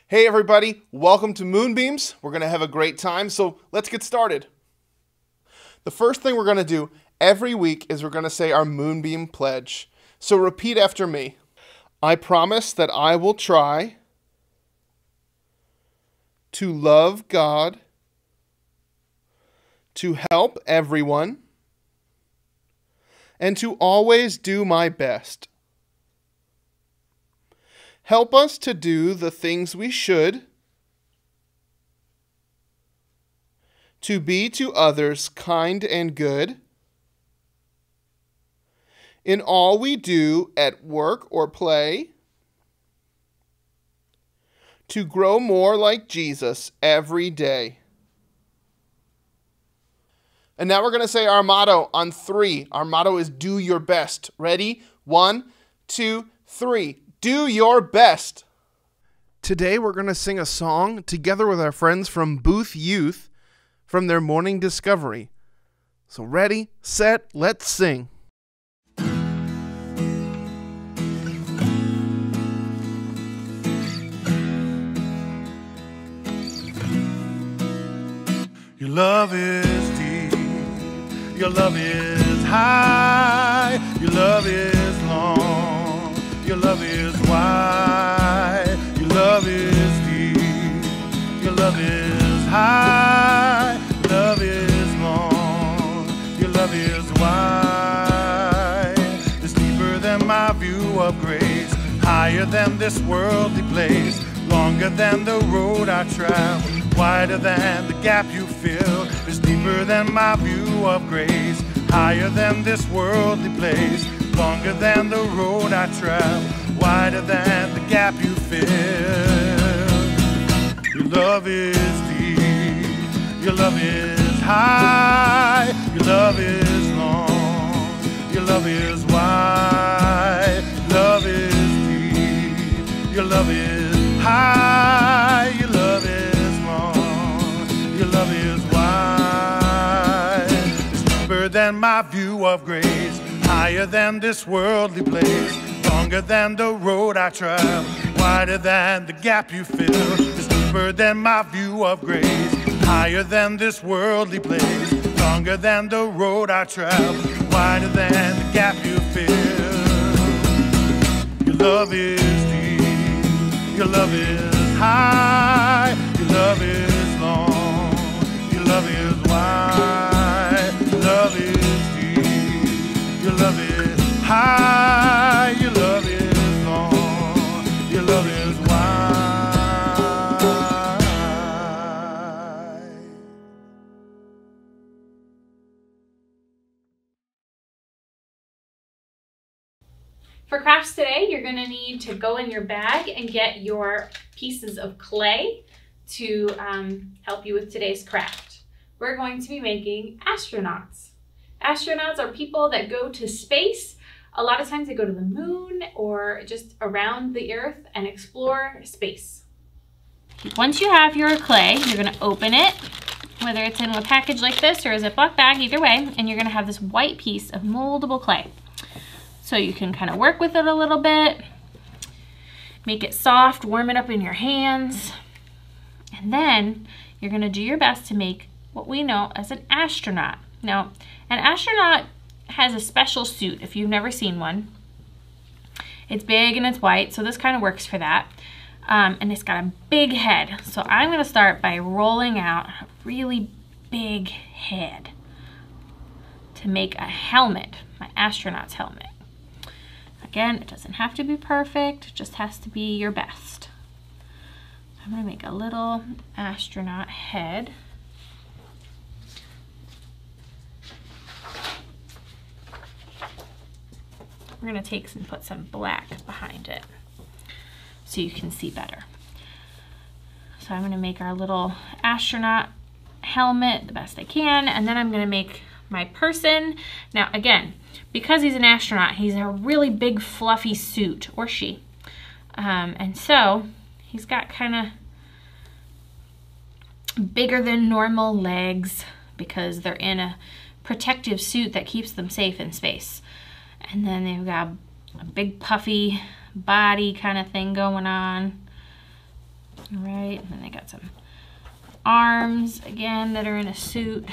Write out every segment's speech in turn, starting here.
Hey everybody, welcome to Moonbeams. We're going to have a great time, so let's get started. The first thing we're going to do every week is we're going to say our Moonbeam pledge. So repeat after me. I promise that I will try to love God, to help everyone, and to always do my best. Help us to do the things we should, to be to others kind and good, in all we do at work or play, to grow more like Jesus every day. And now we're going to say our motto on 3. Our motto is do your best. Ready? 1, 2, 3. Do your best. Today we're going to sing a song together with our friends from Booth Youth from their Morning Discovery. So ready, set, let's sing. Your love is deep, your love is high, your love is long, your love is wide, your love is deep, your love is high, your love is long, your love is wide. It's deeper than my view of grace, higher than this worldly place, longer than the road I travel, wider than the gap you fill. It's deeper than my view of grace, higher than this worldly place, longer than the road I travel, wider than the gap you fill. Your love is deep, your love is high, your love is long, your love is wide, your love is deep, your love is high, your love is long, your love is wide. It's deeper than my view of grace, higher than this worldly place, longer than the road I travel, wider than the gap you fill. It's deeper than my view of grace, higher than this worldly place, longer than the road I travel, wider than the gap you fill. Your love is deep, your love is high, your love is long, your love is wide, your love is deep, your love is high, your love is long, your love is wide. For crafts today, you're going to need to go in your bag and get your pieces of clay to help you with today's craft. We're going to be making astronauts. Astronauts are people that go to space. A lot of times they go to the moon or just around the earth and explore space. Once you have your clay, you're going to open it, whether it's in a package like this or a Ziploc bag, either way, and you're going to have this white piece of moldable clay. So you can kind of work with it a little bit, make it soft, warm it up in your hands, and then you're going to do your best to make what we know as an astronaut. Now, an astronaut has a special suit if you've never seen one. It's big and it's white, so this kind of works for that. And it's got a big head. So I'm going to start by rolling out a really big head to make a helmet, my astronaut's helmet. Again, it doesn't have to be perfect, it just has to be your best. I'm going to make a little astronaut head. We're going to take and put some black behind it so you can see better. So I'm going to make our little astronaut helmet the best I can, and then I'm going to make my person. Now again, because he's an astronaut, he's a really big fluffy suit, or she. And so he's got kind of bigger than normal legs because they're in a protective suit that keeps them safe in space. And then they've got a big puffy body kind of thing going on. All right, and then they got some arms again that are in a suit.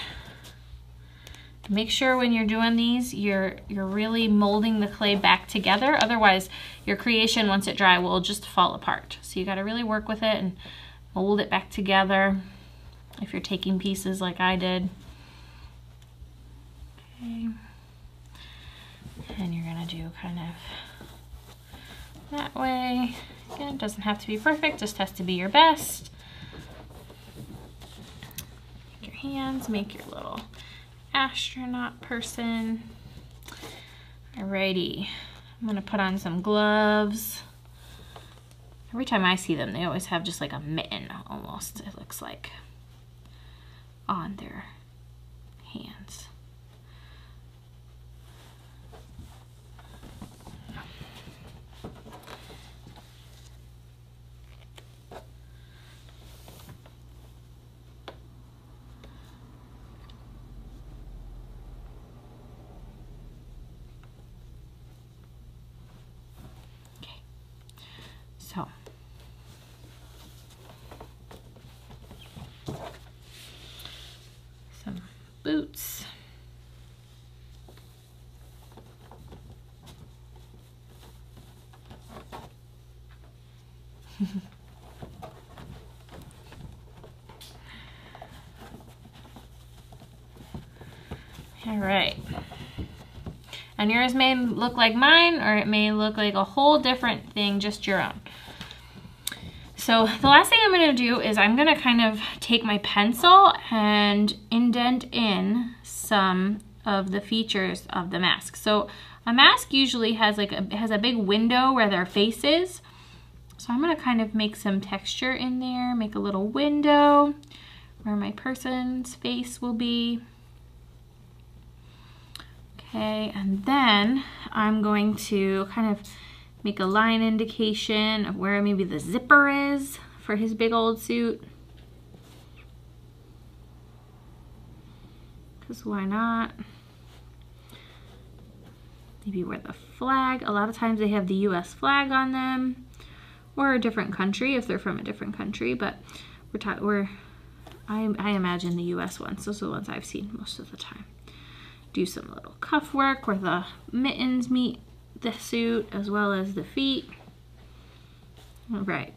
Make sure when you're doing these, you're really molding the clay back together. Otherwise, your creation, once it dry, will just fall apart. So you got to really work with it and mold it back together if you're taking pieces like I did. Okay. And you're going to do kind of that way. Again, it doesn't have to be perfect, just has to be your best. Make your hands, make your little astronaut person. Alrighty, I'm gonna put on some gloves. Every time I see them, they always have just like a mitten almost, it looks like, on their hands. So, some boots. All right. And yours may look like mine, or it may look like a whole different thing, just your own. So the last thing I'm going to do is I'm going to kind of take my pencil and indent in some of the features of the mask. So a mask usually has a big window where their face is. So I'm going to kind of make some texture in there, make a little window where my person's face will be. Okay, and then I'm going to kind of make a line indication of where maybe the zipper is for his big old suit. Because why not? Maybe where the flag, a lot of times they have the US flag on them, or a different country if they're from a different country, but I imagine the US ones, those are the ones I've seen most of the time. Do some little cuff work where the mittens meet the suit as well as the feet. All right,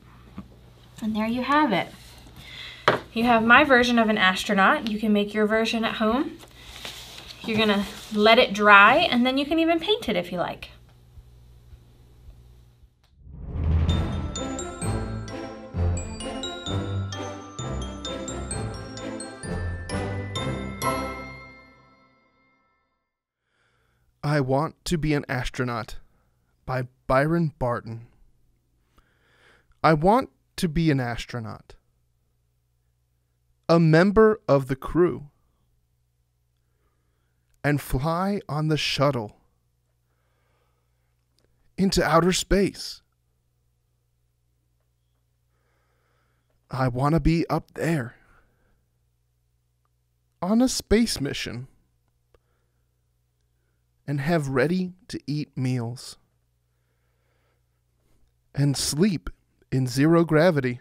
and there you have it. You have my version of an astronaut. You can make your version at home. You're gonna let it dry, and then you can even paint it if you like. I Want to Be an Astronaut by Byron Barton. I want to be an astronaut, a member of the crew, and fly on the shuttle into outer space. I want to be up there on a space mission and have ready-to-eat meals and sleep in zero gravity.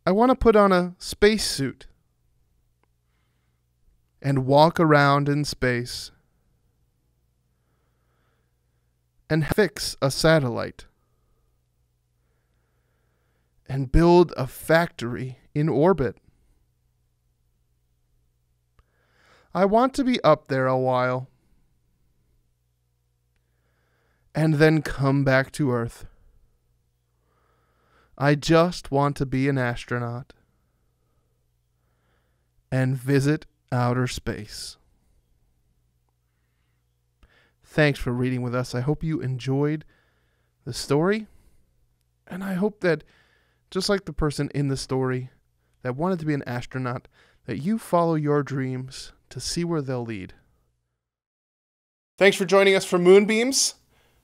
I want to put on a spacesuit and walk around in space and fix a satellite and build a factory in orbit. I want to be up there a while and then come back to Earth. I just want to be an astronaut and visit outer space. Thanks for reading with us. I hope you enjoyed the story, and I hope that, just like the person in the story that wanted to be an astronaut, that you follow your dreams to see where they'll lead. Thanks for joining us for Moonbeams.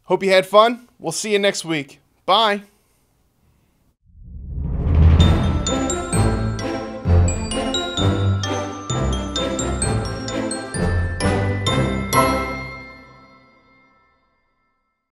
Hope you had fun. We'll see you next week. Bye.